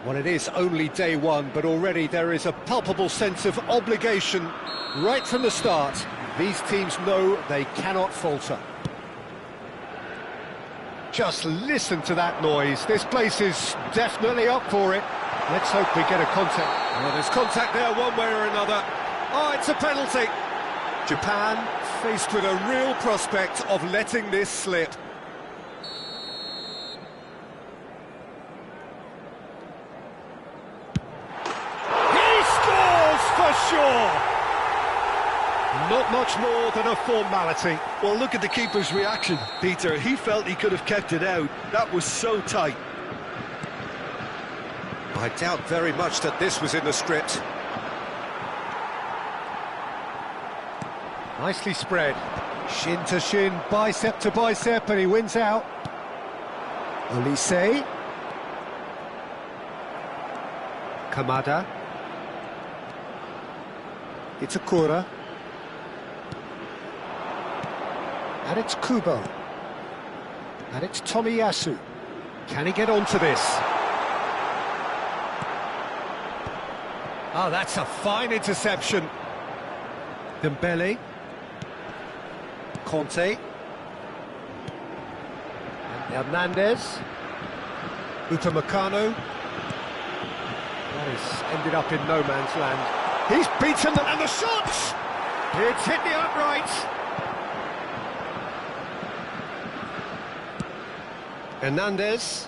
Well, it is only day one, but already there is a palpable sense of obligation right from the start. These teams know they cannot falter. Just listen to that noise. This place is definitely up for it. Let's hope we get a contact. Well, there's contact there one way or another. Oh, it's a penalty. Japan faced with a real prospect of letting this slip. He scores for sure! Not much more than a formality. Well, look at the keeper's reaction, Peter. He felt he could have kept it out. That was so tight. I doubt very much that this was in the script. Nicely spread. Shin to shin, bicep to bicep, and he wins out. Olise. Kamada. Itakura. And it's Kubo. And it's Tomiyasu. Can he get onto this? Oh, that's a fine interception. Dembele. Conte. And Hernandez. Upamecano. That has ended up in no man's land. He's beaten them, and the shot! It's hit the upright. Hernandez.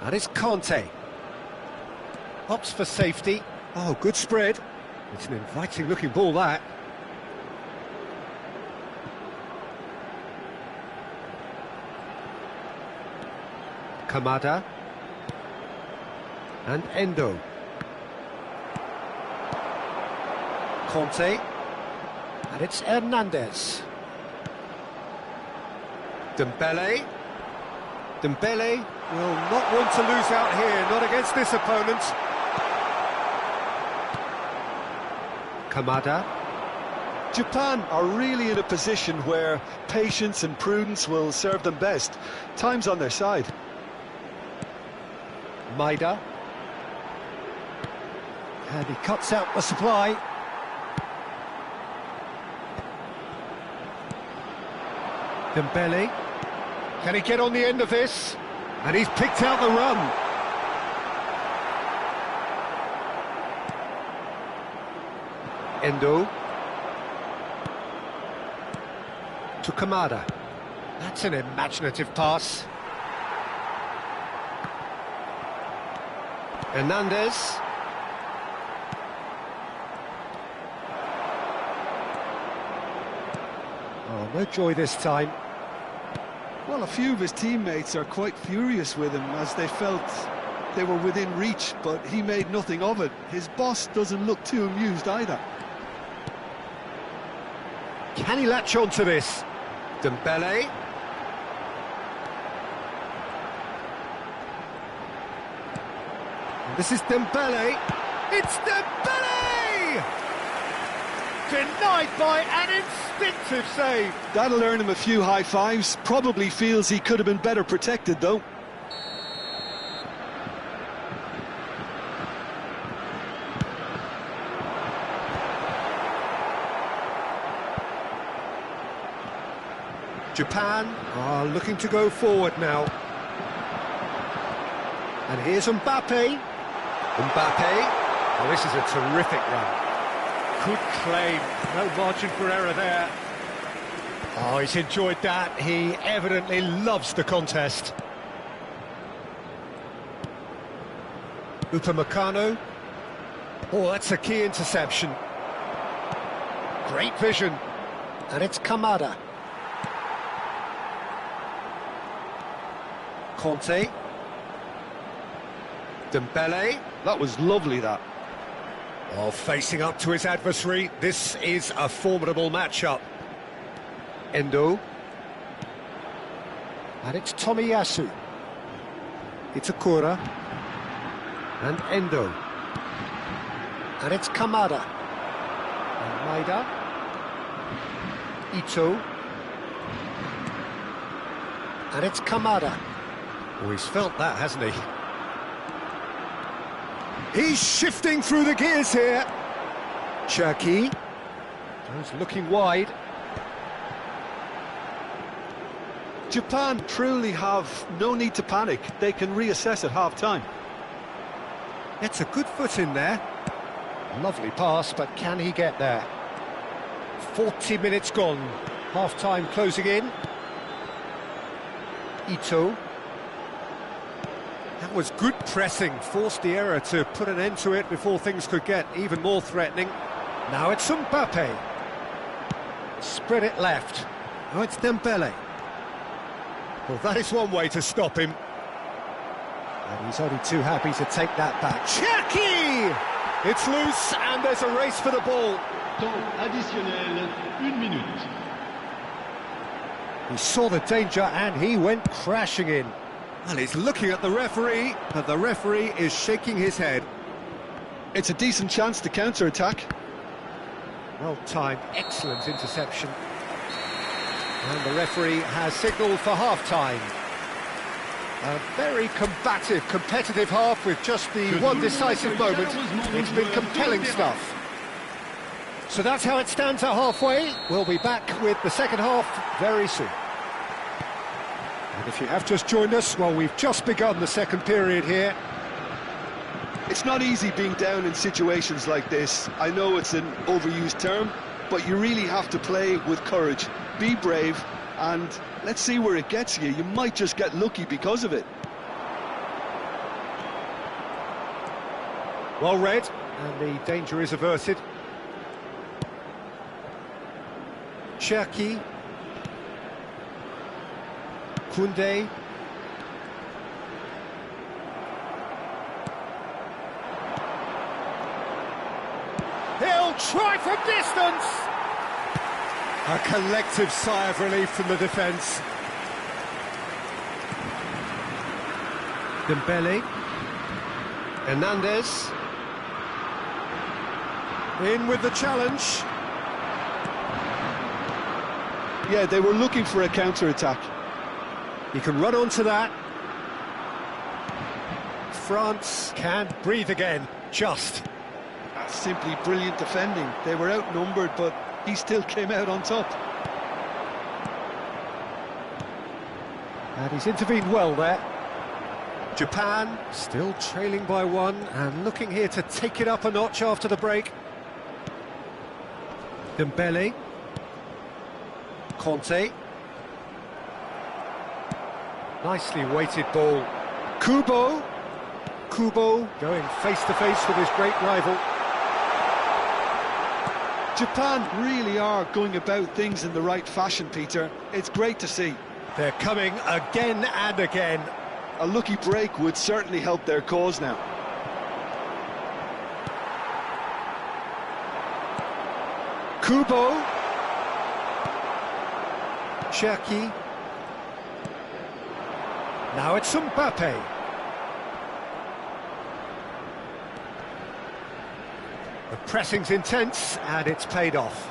And it's Conte. Opts for safety. Oh, good spread. It's an inviting-looking ball, that. Kamada. And Endo. Conte. And it's Hernandez. Dembele. Dembele will not want to lose out here, not against this opponent. Kamada. Japan are really in a position where patience and prudence will serve them best. Time's on their side. Maida. And he cuts out the supply. Dembele. Can he get on the end of this? And he's picked out the run. Endo. To Kamada. That's an imaginative pass. Hernandez. Oh, no joy this time. Well, a few of his teammates are quite furious with him as they felt they were within reach, but he made nothing of it. His boss doesn't look too amused either. Can he latch on to this? Dembele. And this is Dembele. It's Dembele! Denied by an instinctive save. That'll earn him a few high fives. Probably feels he could have been better protected, though. Japan are looking to go forward now. And here's Mbappe. Mbappe. Oh, this is a terrific run. Good claim, no margin for error there. Oh, he's enjoyed that. He evidently loves the contest. Upamecano. Oh, that's a key interception. Great vision. And it's Kamada. Conte. Dembele. That was lovely, that. Oh, facing up to his adversary, this is a formidable matchup. Endo. And it's Tomiyasu. Itakura. And Endo. And it's Kamada. And Maida. Ito. And it's Kamada. Oh, he's felt that, hasn't he? He's shifting through the gears here. Cherki. He's looking wide. Japan truly have no need to panic. They can reassess at half-time. It's a good foot in there. Lovely pass, but can he get there? 40 minutes gone. Half-time closing in. Ito. That was good pressing. Forced the error to put an end to it before things could get even more threatening. Now it's Mbappe. Spread it left. Now it's Dembele. Well, that is one way to stop him. And he's only too happy to take that back. Cherki! It's loose, and there's a race for the ball. Temps additionnel, 1 minute. He saw the danger, and he went crashing in. And he's looking at the referee, and the referee is shaking his head. It's a decent chance to counter-attack. Well-timed, excellent interception. And the referee has signalled for half-time. A very combative, competitive half with just the one decisive moment. It's been compelling stuff. So that's how it stands at halfway. We'll be back with the second half very soon. And if you have just joined us, well, we've just begun the second period here. It's not easy being down in situations like this. I know it's an overused term, but you really have to play with courage. Be brave, and let's see where it gets you. You might just get lucky because of it. Well read, and the danger is averted. Cherki. Koundé. He'll try from distance! A collective sigh of relief from the defence. Dembele. Hernandez. In with the challenge. Yeah, they were looking for a counter-attack. He can run onto that. France can't breathe again, just. Simply brilliant defending. They were outnumbered, but he still came out on top. And he's intervened well there. Japan still trailing by one and looking here to take it up a notch after the break. Dembele. Conte. Nicely weighted ball. Kubo. Kubo going face-to-face with his great rival. Japan really are going about things in the right fashion, Peter. It's great to see. They're coming again and again. A lucky break would certainly help their cause now. Kubo. Cherki. Now it's Mbappe. The pressing's intense, and it's paid off.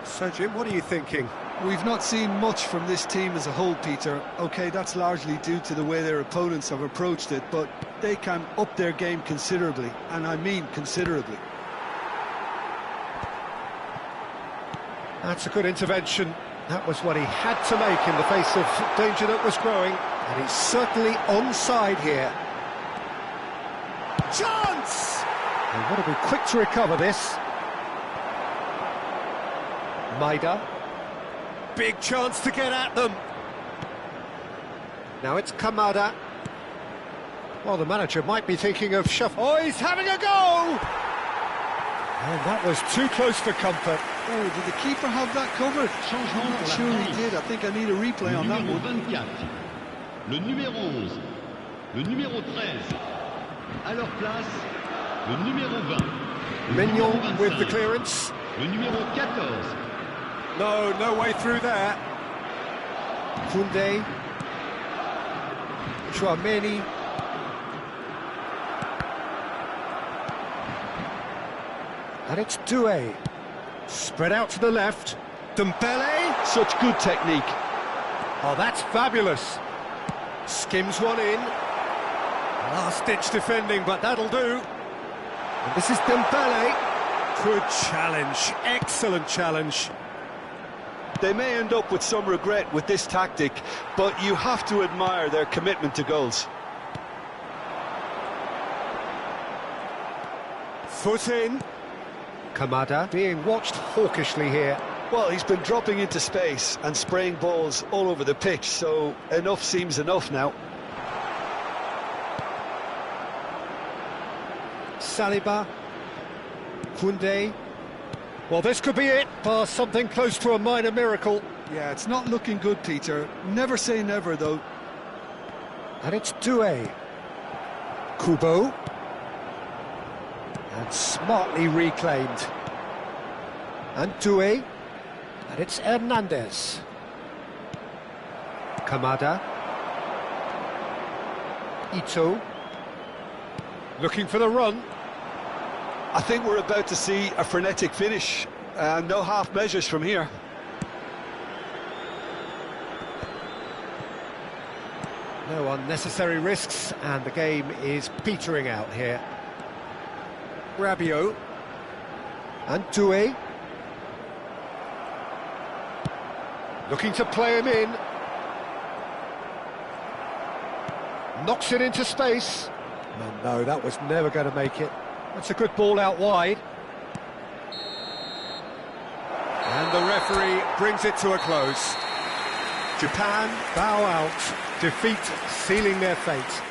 So, Jim, what are you thinking? We've not seen much from this team as a whole, Peter. OK, that's largely due to the way their opponents have approached it, but they can up their game considerably, and I mean considerably. That's a good intervention. That was what he had to make in the face of danger that was growing, and he's certainly onside here. Chance! They've got to be quick to recover this. Maida. Big chance to get at them. Now it's Kamada. Well, the manager might be thinking of shuffle. Oh, he's having a go! And that was too close for comfort. Oh, did the keeper have that covered? I'm not sure he did. I think I need a replay on that one. 24. Le numéro 11. Le numéro 13. À leur place, le numéro 20. Mignon with the clearance. Le numéro 14. No way through there. Koundé. Chouameni. And it's Doué. Spread out to the left. Dembele. Such good technique. Oh, that's fabulous. Skims one in. Last-ditch defending, but that'll do. And this is Dembele. Good challenge, excellent challenge. They may end up with some regret with this tactic, but you have to admire their commitment to goals. Foot in. Kamada being watched hawkishly here. Well, he's been dropping into space and spraying balls all over the pitch, so enough seems enough now. Saliba. Koundé. Well, this could be it, bar something close to a minor miracle. Yeah, it's not looking good, Peter. Never say never, though. And it's Doué. Kubo. And smartly reclaimed. And Doué. And it's Hernandez. Kamada. Ito. Looking for the run. I think we're about to see a frenetic finish. No half measures from here. No unnecessary risks, and the game is petering out here. Rabiot. And Doué. Looking to play him in. Knocks it into space. No, that was never going to make it. That's a good ball out wide. And the referee brings it to a close. Japan bow out, defeat sealing their fate.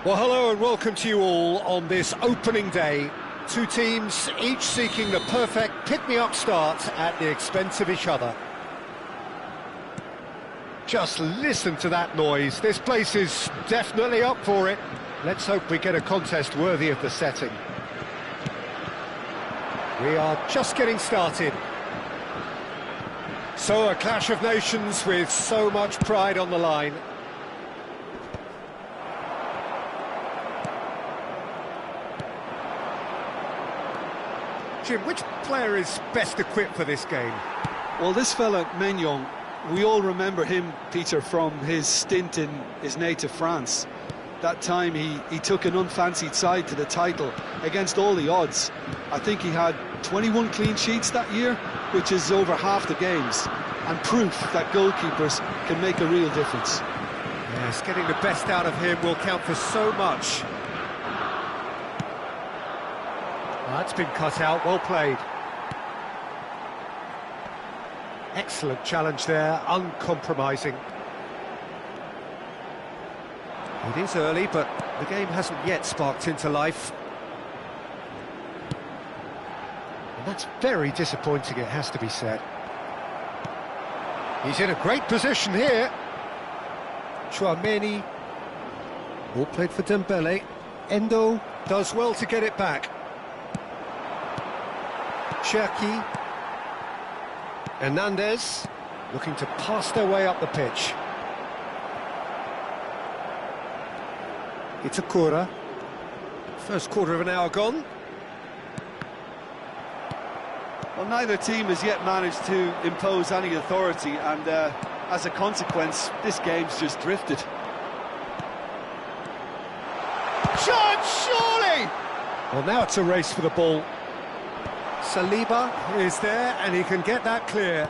Well, hello and welcome to you all on this opening day. Two teams, each seeking the perfect pick-me-up start at the expense of each other. Just listen to that noise. This place is definitely up for it. Let's hope we get a contest worthy of the setting. We are just getting started. So a clash of nations with so much pride on the line. Jim, which player is best equipped for this game? Well, this fella, Maignan, we all remember him, Peter, from his stint in his native France. That time he took an unfancied side to the title against all the odds. I think he had 21 clean sheets that year, which is over half the games, and proof that goalkeepers can make a real difference. Yes, getting the best out of him will count for so much. That's been cut out, well played. Excellent challenge there, uncompromising. It is early, but the game hasn't yet sparked into life. And that's very disappointing, it has to be said. He's in a great position here. Chouameni. Ball played for Dembele. Endo does well to get it back. Cherki. Hernandez looking to pass their way up the pitch. Itakura. First quarter of an hour gone. Well, neither team has yet managed to impose any authority, and as a consequence, this game's just drifted. Shot, surely! Well, now it's a race for the ball. Saliba is there, and he can get that clear.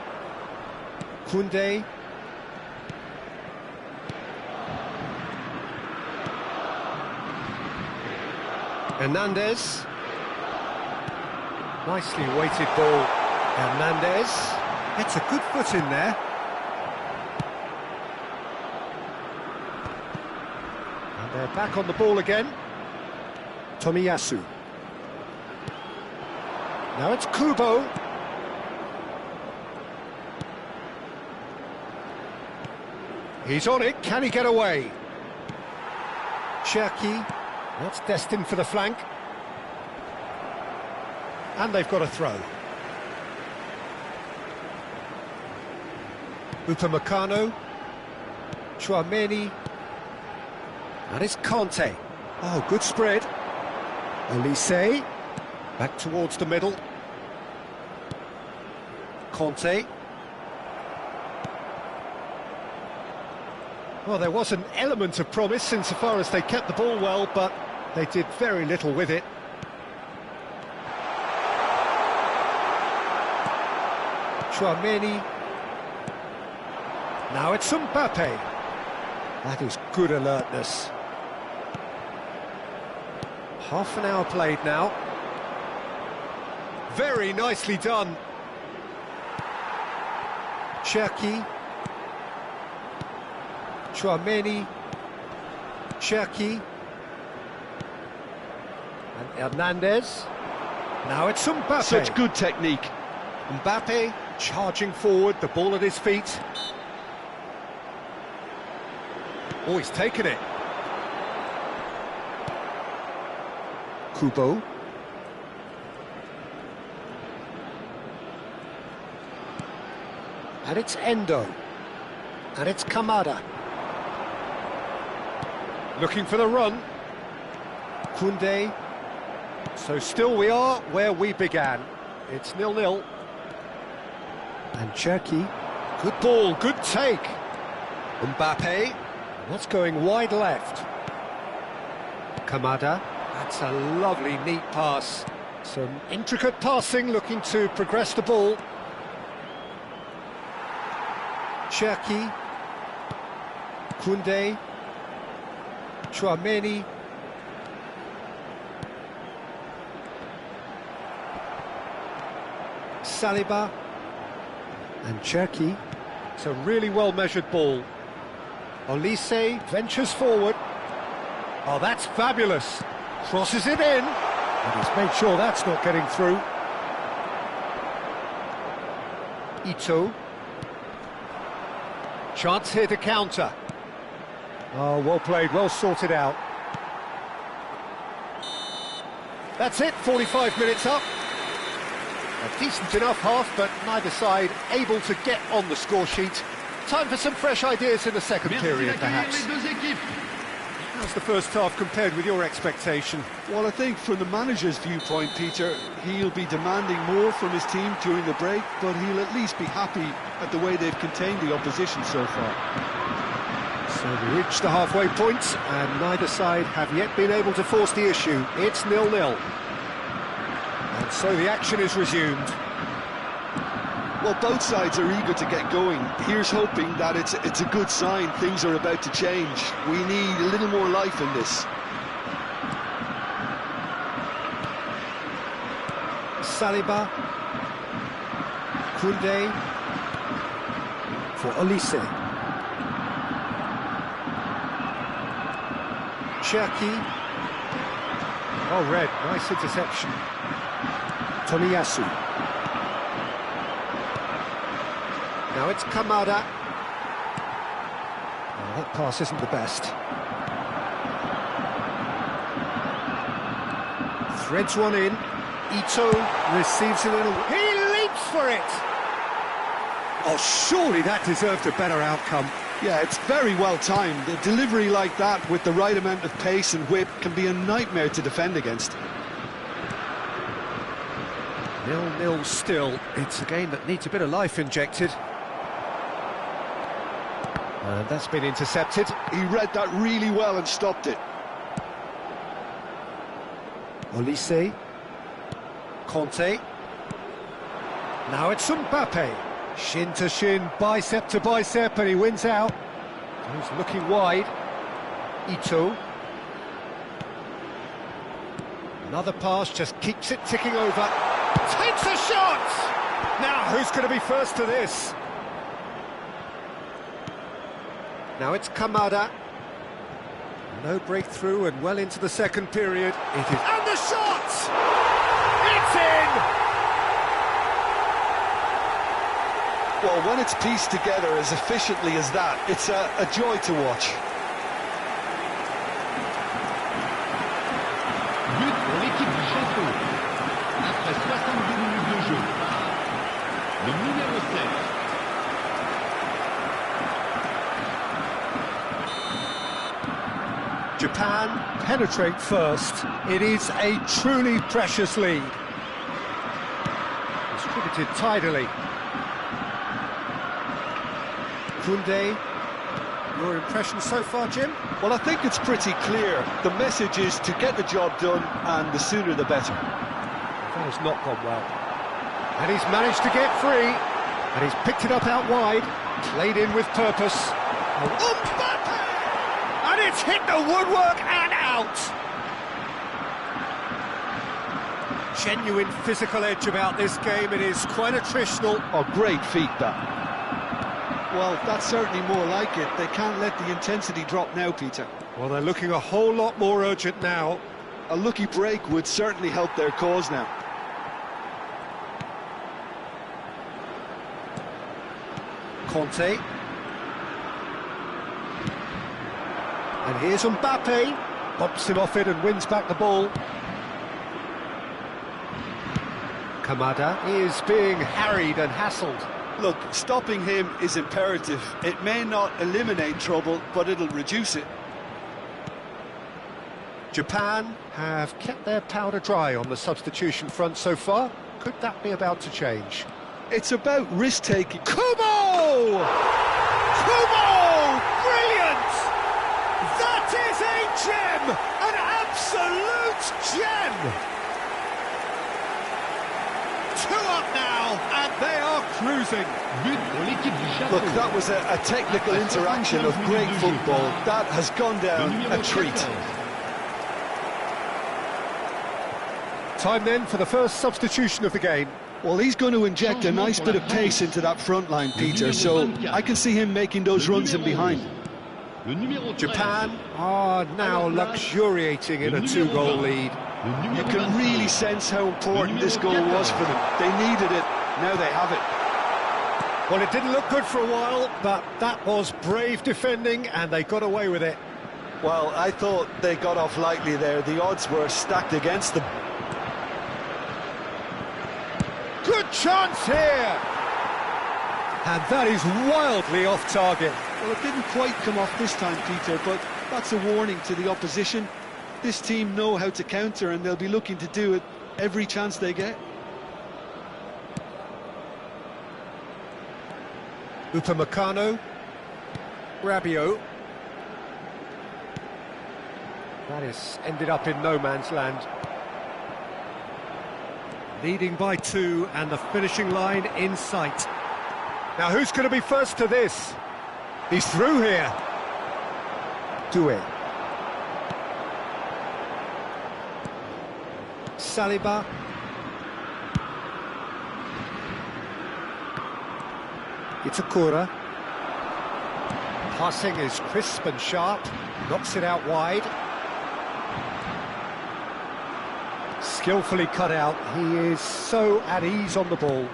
Koundé. Hernandez. Nicely weighted ball. Hernandez gets a good foot in there. And they're back on the ball again. Tomiyasu. Now it's Kubo. He's on it, can he get away? Cherki, that's destined for the flank. And they've got a throw. Upamecano. Tchouaméni. And it's Conte. Oh, good spread. Olise. Back towards the middle. Conte. Well, there was an element of promise insofar as they kept the ball well, but they did very little with it. Tchouaméni. Now it's Mbappe. That is good alertness. Half an hour played now. Very nicely done. Cherki. Tchouaméni. Cherki. And Hernandez. Now it's Mbappe. Such good technique. Mbappe charging forward, the ball at his feet. Oh, he's taken it. Kubo. And it's Endo. And it's Kamada. Looking for the run. Koundé. So still we are where we began. It's 0-0. And Cherki. Good ball, good take. Mbappe. That's going wide left. Kamada. That's a lovely, neat pass. Some intricate passing, looking to progress the ball. Cherki. Koundé. Tchouaméni. Saliba. And Cherki. It's a really well-measured ball. Olise ventures forward. Oh, that's fabulous. Crosses it in. And he's made sure that's not getting through. Ito. Chance here to counter. Oh, well played, well sorted out. That's it, 45 minutes up. A decent enough half, but neither side able to get on the score sheet. Time for some fresh ideas in the second period, perhaps. How's the first half compared with your expectation? Well, I think from the manager's viewpoint, Peter, he'll be demanding more from his team during the break, but he'll at least be happy at the way they've contained the opposition so far. So we reached the halfway point, and neither side have yet been able to force the issue. It's 0-0. And so the action is resumed. Well, both sides are eager to get going. Here's hoping that it's a good sign. Things are about to change. We need a little more life in this. Saliba. Koundé. For Olise. Cherki. Oh, red. Nice interception. Tomiyasu. Now it's Kamada. Oh, that pass isn't the best. Threads one in. Ito receives a little... He leaps for it! Oh, surely that deserved a better outcome. Yeah, it's very well timed. A delivery like that with the right amount of pace and whip can be a nightmare to defend against. 0-0 still. It's a game that needs a bit of life injected. And that's been intercepted. He read that really well and stopped it. Olise. Conte. Now it's Mbappe. Shin to shin, bicep to bicep, and he wins out. He's looking wide. Ito. Another pass, just keeps it ticking over. Takes a shot! Now, who's going to be first to this? Now it's Kamada. No breakthrough and well into the second period. It is... And the shot! It's in! Well, when it's pieced together as efficiently as that, it's a joy to watch. But pour l'équipe du château. Après 62 minutes de jeu. Le numéro 7. Japan penetrate first. It is a truly precious lead. Distributed tidily. Kunde, your impression so far, Jim? Well, I think it's pretty clear. The message is to get the job done, and the sooner the better. That has not gone well. And he's managed to get free, and he's picked it up out wide, played in with purpose. Oh, Mbappe! And it's hit the woodwork and out! Genuine physical edge about this game. It is quite attritional. Oh, great feat, that. Well, that's certainly more like it. They can't let the intensity drop now, Peter. Well, they're looking a whole lot more urgent now. A lucky break would certainly help their cause now. Conte. And here's Mbappe. Bumps him off it and wins back the ball. Kamada is being harried and hassled. Look, stopping him is imperative. It may not eliminate trouble, but it'll reduce it. Japan have kept their powder dry on the substitution front so far. Could that be about to change? It's about risk-taking. Kubo! Kubo! Brilliant! That is a gem! An absolute gem! 2 up now, and they are cruising. But pour l'équipe du château. Look, that was a technical interaction of great football. That has gone down a treat. Time then for the first substitution of the game. Well, he's going to inject a nice bit of pace into that front line, Peter, so I can see him making those runs in behind. Japan are now luxuriating in a 2-goal lead. You can really sense how important this goal was for them. They needed it, now they have it. Well, it didn't look good for a while, but that was brave defending, and they got away with it. Well, I thought they got off lightly there. The odds were stacked against them. Good chance here! And that is wildly off target. Well, it didn't quite come off this time, Peter, but that's a warning to the opposition. This team know how to counter, and they'll be looking to do it every chance they get. Upamecano. Rabiot. That has ended up in no man's land. Leading by 2, and the finishing line in sight. Now, who's going to be first to this? He's through here. Doué. Saliba. Itakura. Passing is crisp and sharp. Knocks it out wide. Skillfully cut out. He is so at ease on the ball.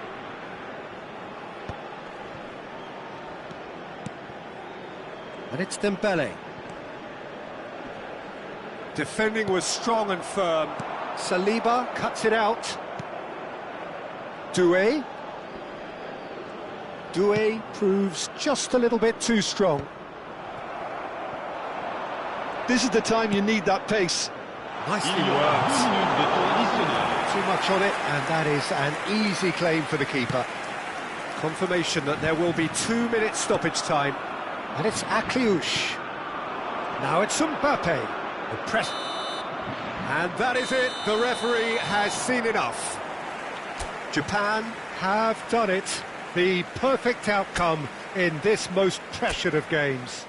And it's Dembele. Defending was strong and firm. Saliba cuts it out. Doué. Doué proves just a little bit too strong. This is the time you need that pace. Nicely Il y aura 2 worked. minutes de temps additionnel. Too much on it, and that is an easy claim for the keeper. Confirmation that there will be 2 minutes stoppage time. And it's Akliouche. Now it's Mbappe. The press. And that is it. The referee has seen enough. Japan have done it. The perfect outcome in this most pressured of games.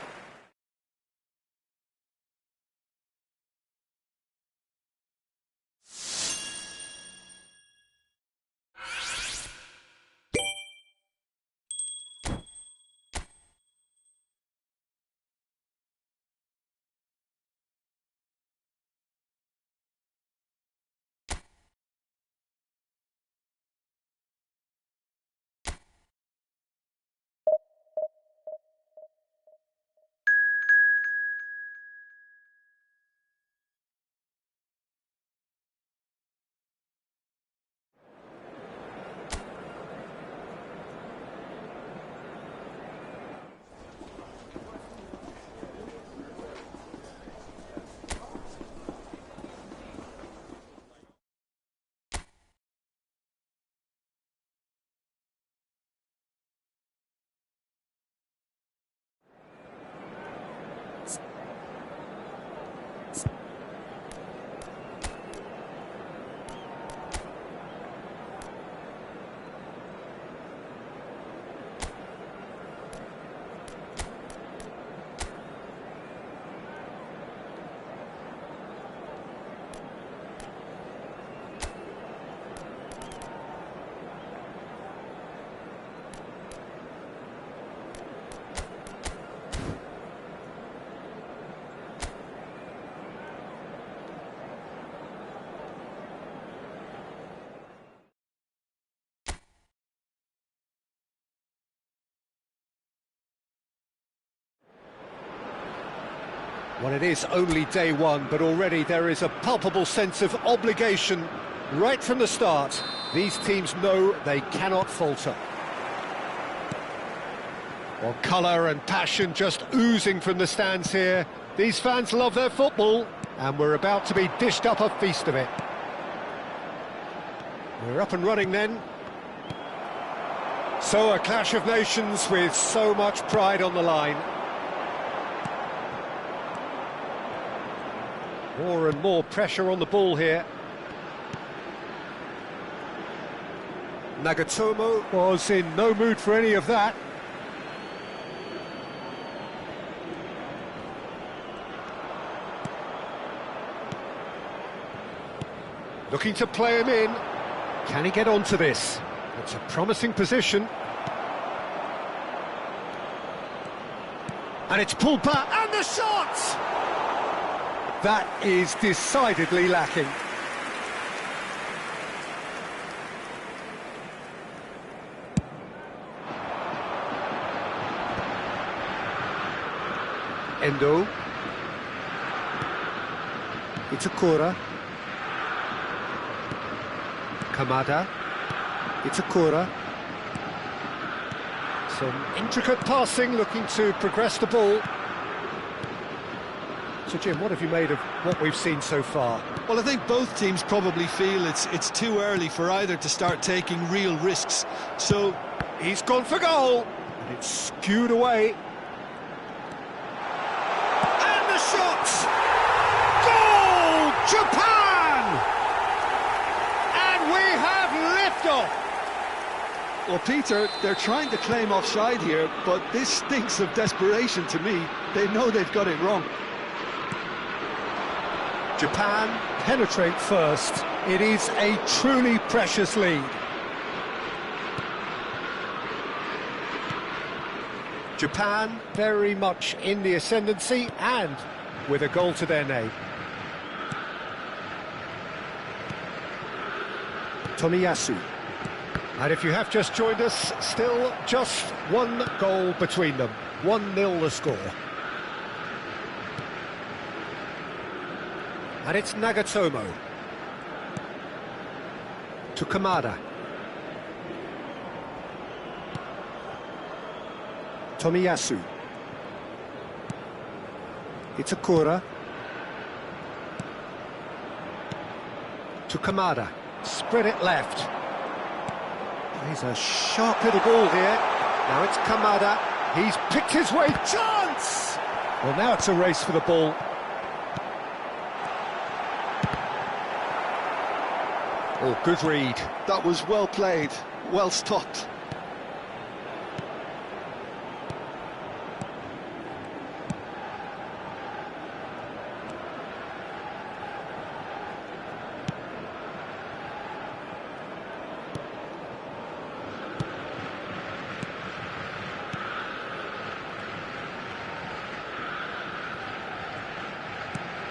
Well, it is only day one, but already there is a palpable sense of obligation right from the start. These teams know they cannot falter. Well, colour and passion just oozing from the stands here. These fans love their football, and we're about to be dished up a feast of it. We're up and running then. So a clash of nations with so much pride on the line. More and more pressure on the ball here. Nagatomo was in no mood for any of that. Looking to play him in. Can he get onto this? It's a promising position. And it's pulled back, and the shot! That is decidedly lacking. Endo. Itakura. Kamada. Itakura. Some intricate passing, looking to progress the ball. So, Jim, what have you made of what we've seen so far? Well, I think both teams probably feel it's too early for either to start taking real risks. So He's gone for goal, and it's skewed away. And the shot! Goal! Japan! And we have liftoff! Well, Peter, they're trying to claim offside here, but this stinks of desperation to me. They know they've got it wrong. Japan penetrate first. It is a truly precious lead. Japan very much in the ascendancy and with a goal to their name. Tomiyasu. And if you have just joined us, still just one goal between them. 1-0 the score. And it's Nagatomo. To Kamada. Tomiyasu. Itakura. To Kamada. Spread it left. He's a sharp little ball here. Now it's Kamada. He's picked his way. Chance! Well, now it's a race for the ball. Oh, good read. That was well played, well stopped.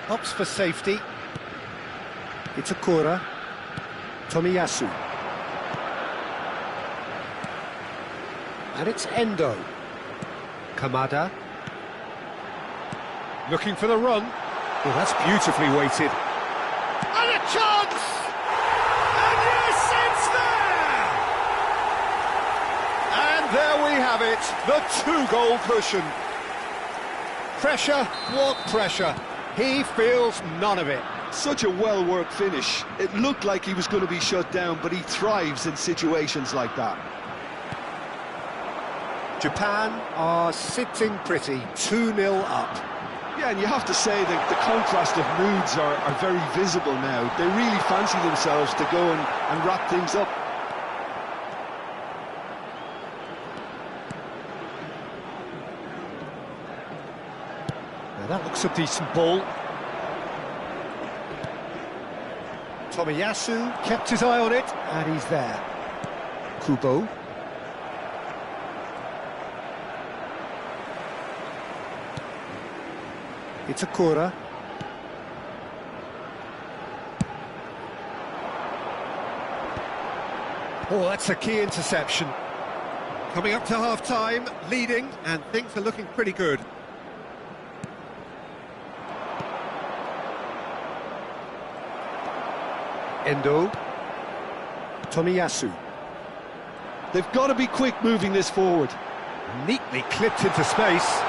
Opts for safety. Itakura. Tomiyasu. And it's Endo. Kamada. Looking for the run. Oh, that's beautifully weighted. And a chance! And yes, it's there! And there we have it, the two-goal cushion. Pressure, what pressure? He feels none of it. Such a well-worked finish. It looked like he was going to be shut down, but he thrives in situations like that. Japan are sitting pretty, 2-0 up. Yeah, and you have to say that the contrast of moods are very visible now. They really fancy themselves to go and wrap things up. Now that looks a decent ball. Tomiyasu kept his eye on it, and he's there. Kubo. Itakura. Oh, that's a key interception. Coming up to half-time, leading, and things are looking pretty good. Endo. Tomiyasu. They've got to be quick moving this forward. Neatly clipped into space.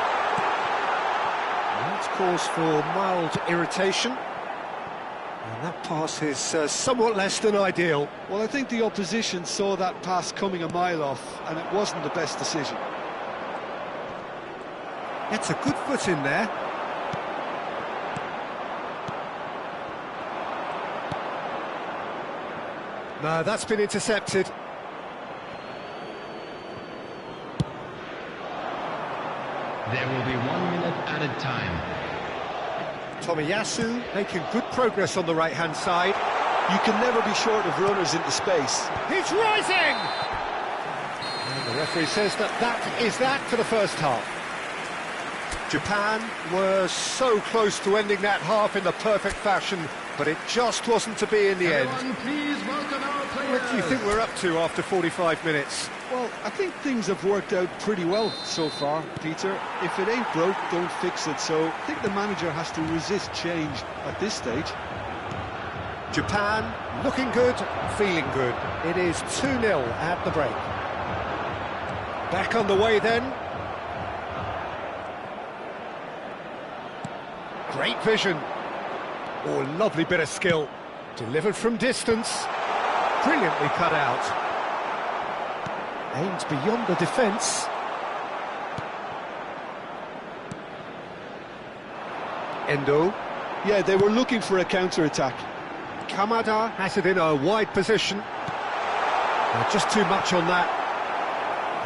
And that's cause for mild irritation. And that pass is somewhat less than ideal. Well, I think the opposition saw that pass coming a mile off, and it wasn't the best decision. Gets a good foot in there. No, that's been intercepted. There will be 1 minute added time. Tomiyasu making good progress on the right-hand side. You can never be short of runners into space. He's rising! And the referee says that is that for the first half. Japan were so close to ending that half in the perfect fashion, but it just wasn't to be in the end. Please welcome our players. What do you think we're up to after 45 minutes? Well, I think things have worked out pretty well so far, Peter. If it ain't broke, don't fix it. So I think the manager has to resist change at this stage. Japan looking good, feeling good. It is 2-0 at the break. Back on the way then. Great vision. Oh, lovely bit of skill. Delivered from distance. Brilliantly cut out. Aims beyond the defence. Endo. Yeah, they were looking for a counter-attack. Kamada has it in a wide position. Just too much on that.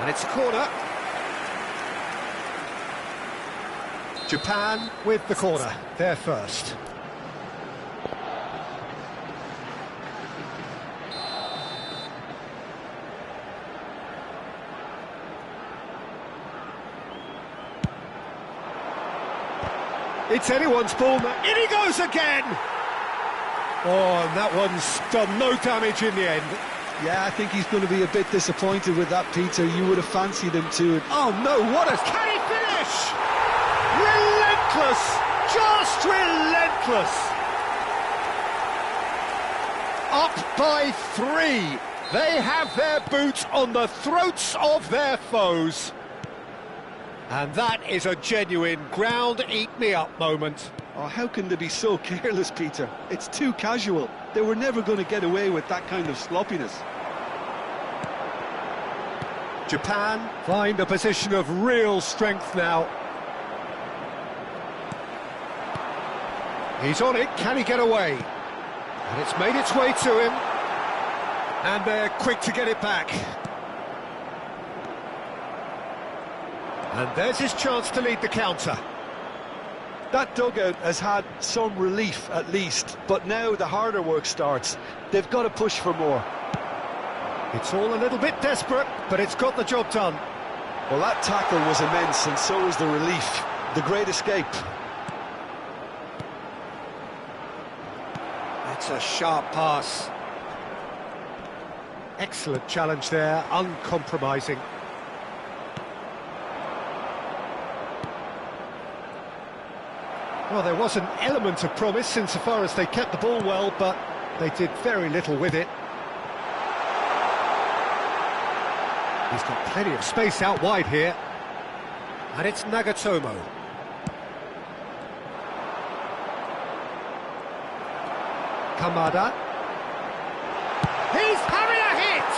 And it's a corner. Japan with the corner, they're first. It's anyone's ball now. In he goes again! Oh, and that one's done no damage in the end. Yeah, I think he's going to be a bit disappointed with that, Peter. You would have fancied him to. Oh no, what a... Can he finish? Relentless! Just relentless! up by 3. They have their boots on the throats of their foes. And that is a genuine ground-eat-me-up moment. Oh, how can they be so careless, Peter? It's too casual. They were never going to get away with that kind of sloppiness. Japan find a position of real strength now. He's on it, can he get away? And it's made its way to him. And they're quick to get it back. And there's his chance to lead the counter. That dugout has had some relief at least, but now the harder work starts. They've got to push for more. It's all a little bit desperate, but it's got the job done. Well, that tackle was immense, and so was the relief. The great escape. It's a sharp pass. Excellent challenge there, uncompromising. Well, there was an element of promise insofar as they kept the ball well, but they did very little with it. He's got plenty of space out wide here. And it's Nagatomo. Kamada. He's having a hit!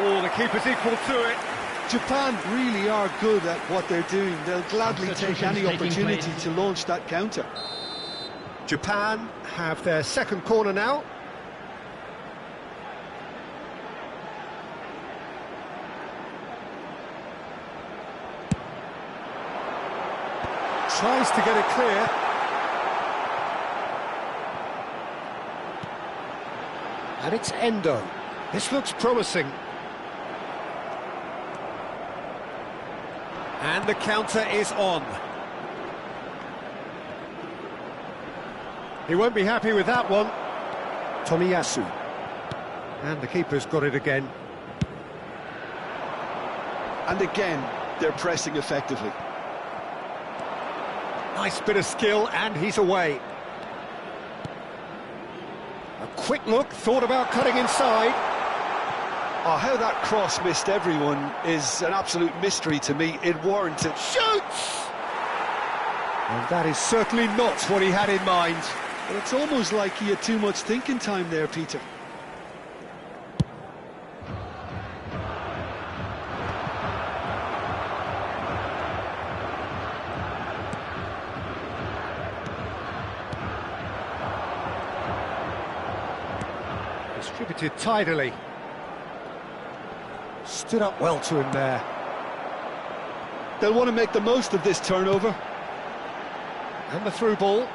Oh, the keeper's equal to it. Japan really are good at what they're doing. They'll gladly take any opportunity to launch that counter. Japan have their second corner now. Tries to get it clear. And it's Endo. This looks promising. And the counter is on. He won't be happy with that one. Tomiyasu. And the keeper's got it again. And again, they're pressing effectively. Nice bit of skill, and he's away. A quick look, thought about cutting inside. Oh, how that cross missed everyone is an absolute mystery to me. It warranted. Shoots! And that is certainly not what he had in mind. But it's almost like he had too much thinking time there, Peter. Distributed tidily. Stood up well to him there. They'll want to make the most of this turnover. And the through ball.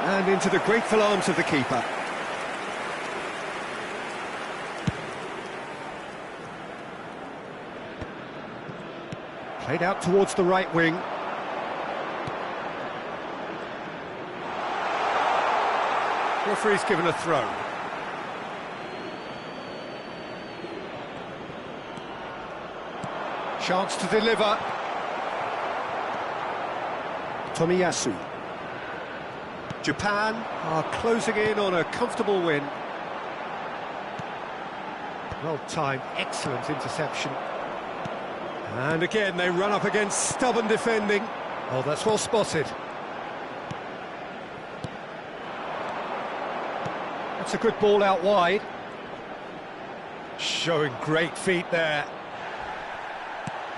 And into the grateful arms of the keeper. Played out towards the right wing. Referee's given a throw. Chance to deliver. Tomiyasu. Japan are closing in on a comfortable win. Well timed, excellent interception. And again they run up against stubborn defending. Oh, that's well spotted. That's a good ball out wide. Showing great feet there.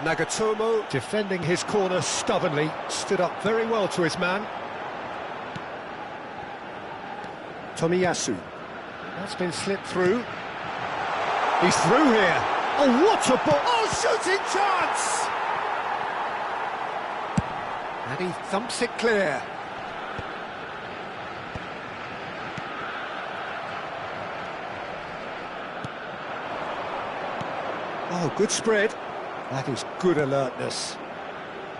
Nagatomo defending his corner stubbornly, stood up very well to his man. Tomiyasu. That's been slipped through. He's through here. Oh, what a ball! Oh, shooting chance! And he thumps it clear. Oh, good spread. That is good alertness.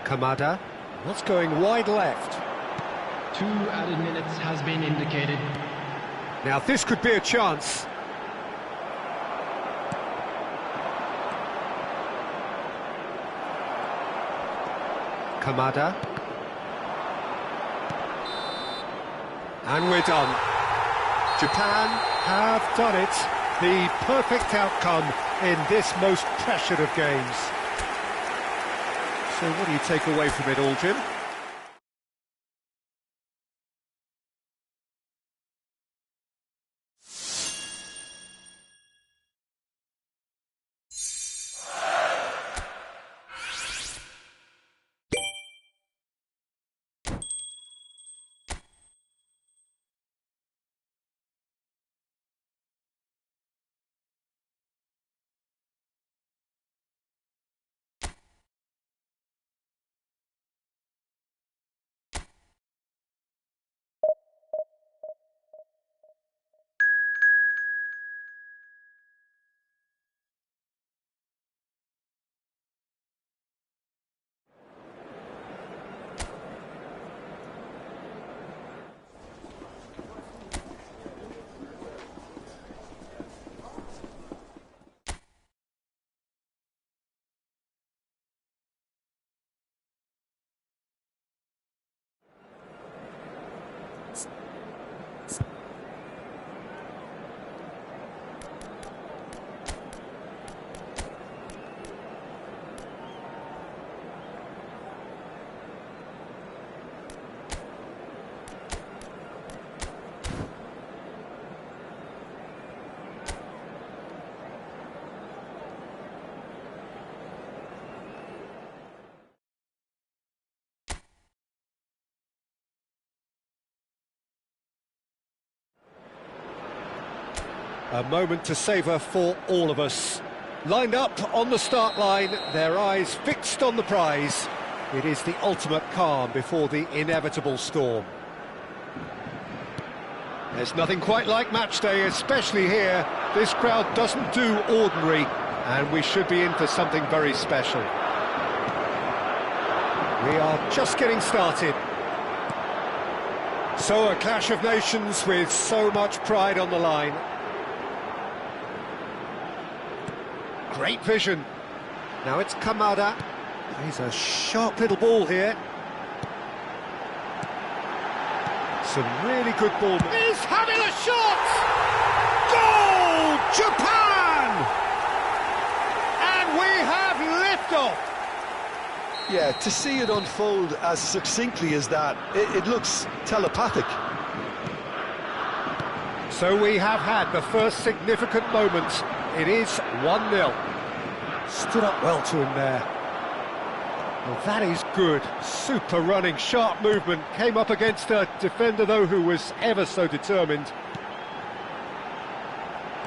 Kamada. That's going wide left. 2 added minutes has been indicated. Now this could be a chance. Kamada. And we're done. Japan have done it. The perfect outcome in this most pressured of games. So what do you take away from it all, Jim? A moment to savour for all of us. Lined up on the start line, their eyes fixed on the prize. It is the ultimate calm before the inevitable storm. There's nothing quite like match day, especially here. This crowd doesn't do ordinary, and we should be in for something very special. We are just getting started. So a clash of nations with so much pride on the line. Great vision. Now it's Kamada. He's a sharp little ball here. Some really good ball. He's having a shot! Goal! Japan! And we have liftoff! Yeah, to see it unfold as succinctly as that, it looks telepathic. So we have had the first significant moment. It is 1-0. Stood up well to him there. Well, that is good. Super running, sharp movement. Came up against a defender, though, who was ever so determined.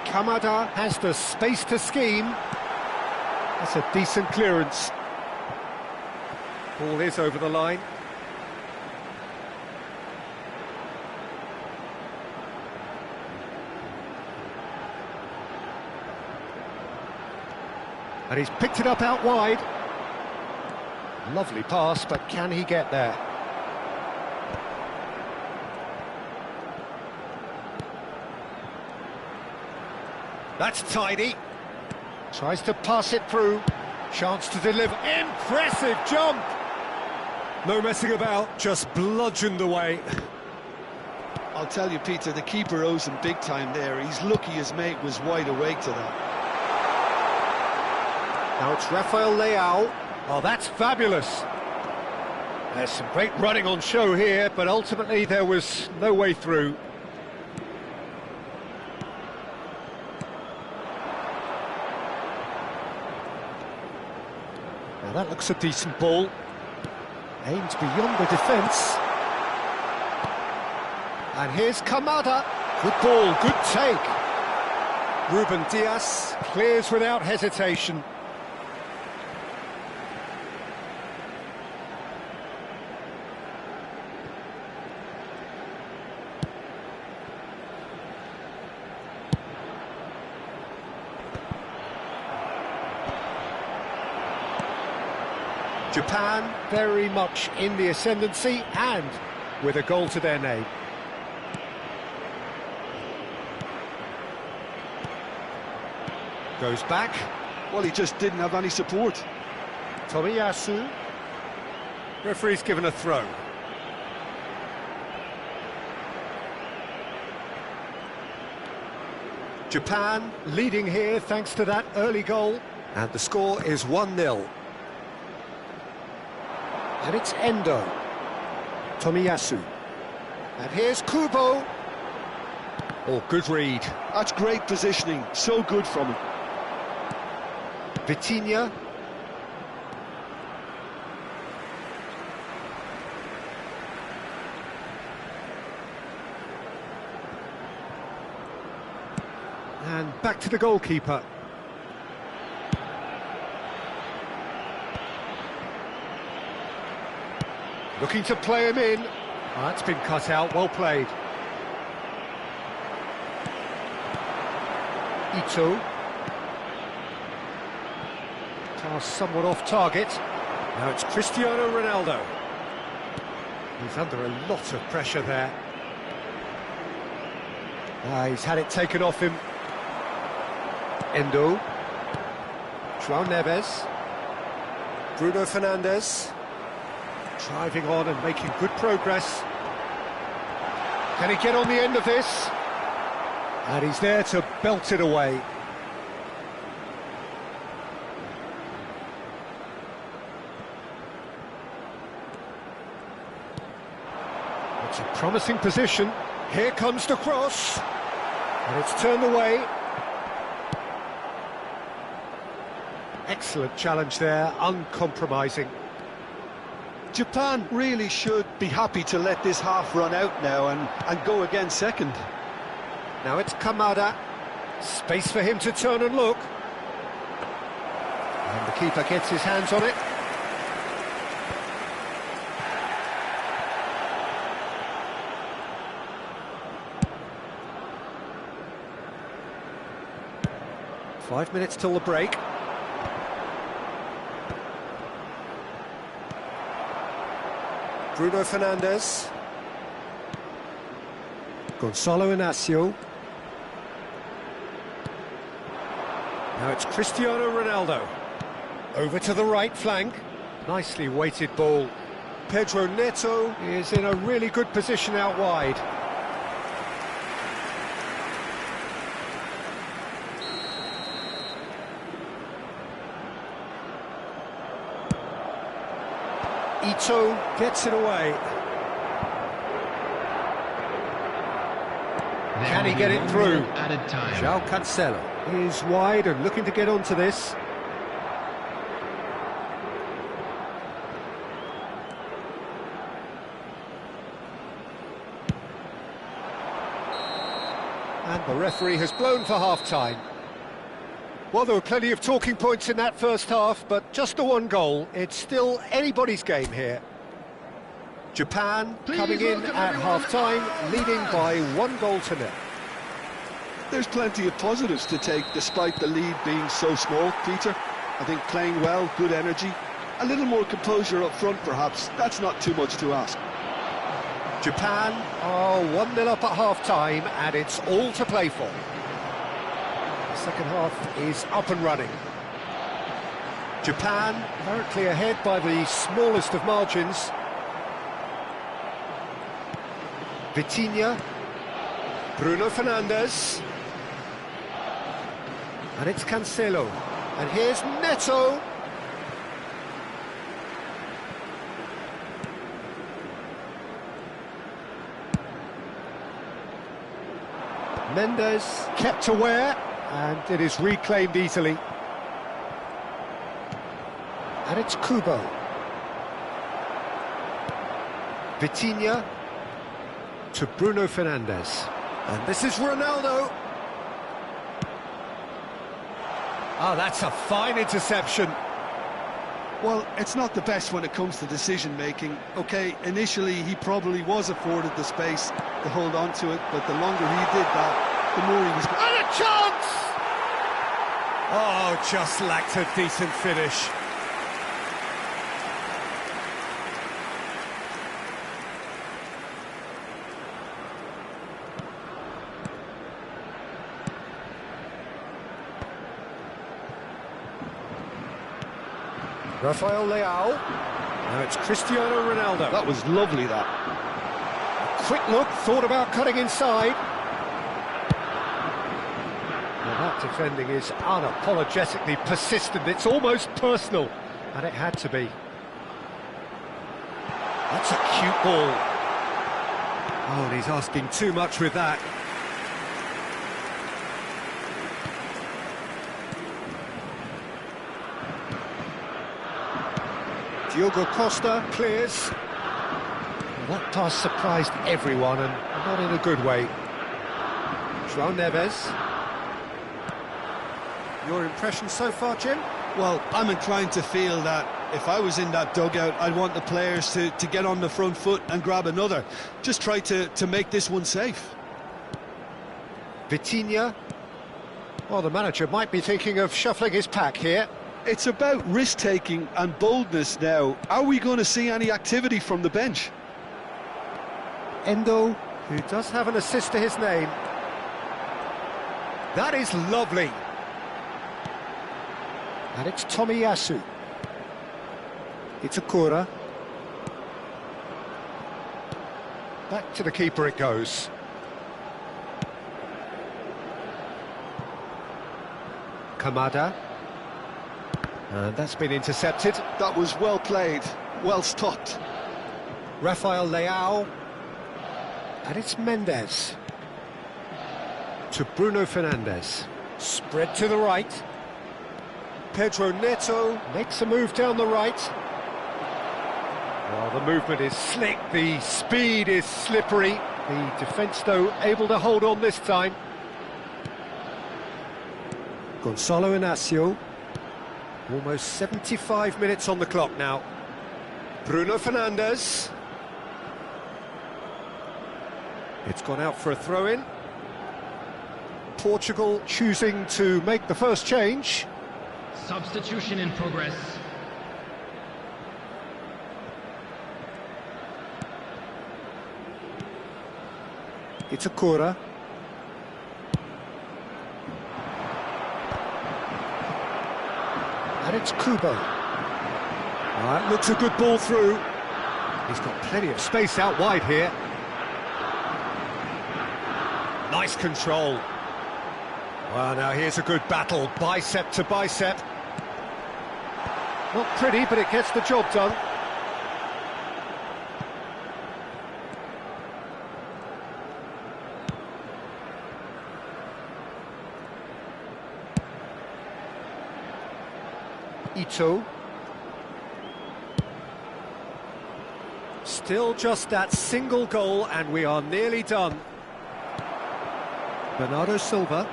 Kamada has the space to scheme. That's a decent clearance. Ball is over the line. And he's picked it up out wide. Lovely pass, but can he get there? That's tidy. Tries to pass it through. Chance to deliver. Impressive jump! No messing about, just bludgeoned away. I'll tell you, Peter, the keeper owes him big time there. He's lucky his mate was wide awake to that. Now it's Rafael Leao. Oh, that's fabulous. There's some great running on show here, but ultimately there was no way through. Now that looks a decent ball. Aimed beyond the defence. And here's Kamada. Good ball, good take. Ruben Dias clears without hesitation. Japan very much in the ascendancy and with a goal to their name. Goes back. Well, he just didn't have any support. Tomiyasu. Referee's given a throw. Japan leading here thanks to that early goal. And the score is 1-0. And it's Endo. Tomiyasu. And here's Kubo. Oh, good read. That's great positioning, so good from him. Vitinha. And back to the goalkeeper. Looking to play him in. Oh, that's been cut out, well played. Ito. Pass somewhat off target. Now it's Cristiano Ronaldo. He's under a lot of pressure there. He's had it taken off him. Endo. João Neves. Bruno Fernandes. Driving on and making good progress. Can he get on the end of this? And he's there to belt it away. It's a promising position. Here comes the cross. And it's turned away. Excellent challenge there, uncompromising. Japan really should be happy to let this half run out now and go again second. Now it's Kamada. Space for him to turn and look. And the keeper gets his hands on it. Five minutes till the break. Bruno Fernandes. Gonzalo Inacio. Now it's Cristiano Ronaldo. Over to the right flank. Nicely weighted ball. Pedro Neto is in a really good position out wide. Ito gets it away. Can he get it through? Added time. João Cancelo is wide and looking to get onto this. And the referee has blown for half-time. Well, there were plenty of talking points in that first half, but just the one goal. It's still anybody's game here. Japan coming in at half-time, leading by 1-0. There's plenty of positives to take despite the lead being so small, Peter. I think playing well, good energy, a little more composure up front perhaps. That's not too much to ask. Japan are 1-0 up at half-time, and it's all to play for. The second half is up and running. Japan currently ahead by the smallest of margins. Vitinha. Bruno Fernandes. And it's Cancelo. And here's Neto. Mendes kept aware, and it is reclaimed easily. And it's Kubo. Vitinha to Bruno Fernandes. And this is Ronaldo. Oh, that's a fine interception. Well, it's not the best when it comes to decision-making. OK, initially he probably was afforded the space to hold on to it, but the longer he did that, the more he was... And a chance! Oh, just lacked a decent finish. Rafael Leao. Now it's Cristiano Ronaldo. That was lovely, that. Quick look, thought about cutting inside. Well, that defending is unapologetically persistent. It's almost personal, and it had to be. That's a cute ball. Oh, and he's asking too much with that. Diogo Costa clears. Well, that pass surprised everyone, and not in a good way. João Neves. Your impression so far, Jim? Well, I'm inclined to feel that if I was in that dugout, I'd want the players to get on the front foot and grab another. Just try to make this one safe. Vitinha. Well, the manager might be thinking of shuffling his pack here. It's about risk-taking and boldness now. Are we going to see any activity from the bench? Endo, who does have an assist to his name. That is lovely. And it's Tomiyasu. It's Akura. Back to the keeper it goes. Kamada. And that's been intercepted. That was well played, well stopped. Rafael Leao. And it's Mendes. To Bruno Fernandes. Spread to the right. Pedro Neto makes a move down the right. Well, the movement is slick, the speed is slippery. The defence, though, able to hold on this time. Gonzalo Inacio. Almost 75 minutes on the clock now. Bruno Fernandes. It's gone out for a throw-in. Portugal choosing to make the first change. Substitution in progress. It's Akura. And it's Kubo. That looks a good ball through. He's got plenty of space out wide here. Nice control. Well, now here's a good battle, bicep to bicep. Not pretty, but it gets the job done. Ito. Still just that single goal, and we are nearly done. Bernardo Silva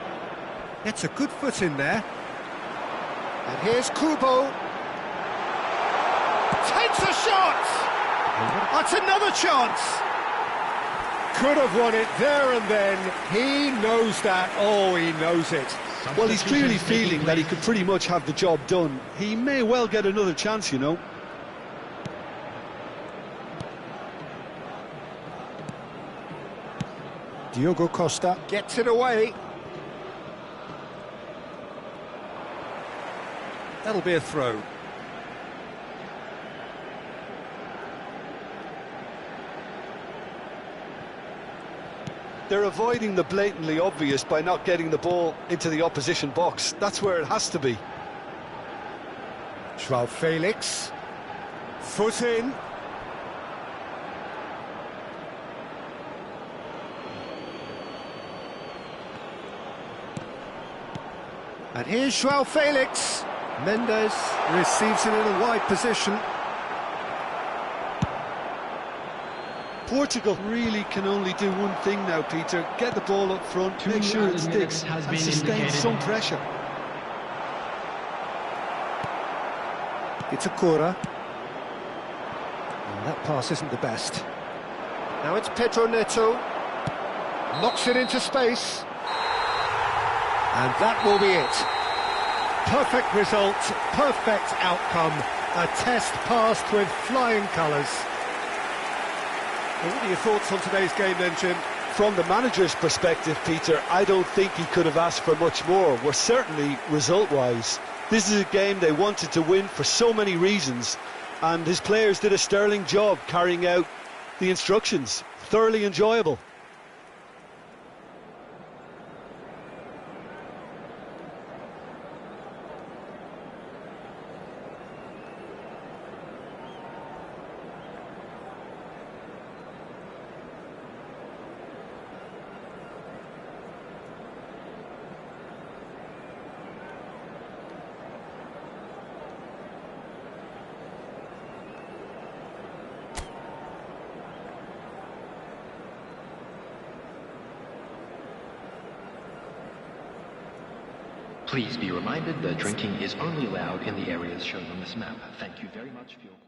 gets a good foot in there. And here's Kubo. Takes a shot! That's another chance! Could have won it there and then. He knows that. Oh, he knows it. Well, he's clearly feeling that he could pretty much have the job done. He may well get another chance, you know. Diogo Costa gets it away. That'll be a throw. They're avoiding the blatantly obvious by not getting the ball into the opposition box. That's where it has to be. João Felix. Foot in. And here's João Felix. Mendes receives it in a wide position. Portugal really can only do one thing now, Peter. Get the ball up front, make sure it sticks, and sustain some pressure. It's Akura. And that pass isn't the best. Now it's Pedro Neto. Knocks it into space. And that will be it. Perfect result, perfect outcome. A test passed with flying colours. Well, what are your thoughts on today's game then, Jim? From the manager's perspective, Peter, I don't think he could have asked for much more. We're certainly result-wise. This is a game they wanted to win for so many reasons, and his players did a sterling job carrying out the instructions. Thoroughly enjoyable. Please be reminded that drinking is only allowed in the areas shown on this map. Thank you very much for your cooperation.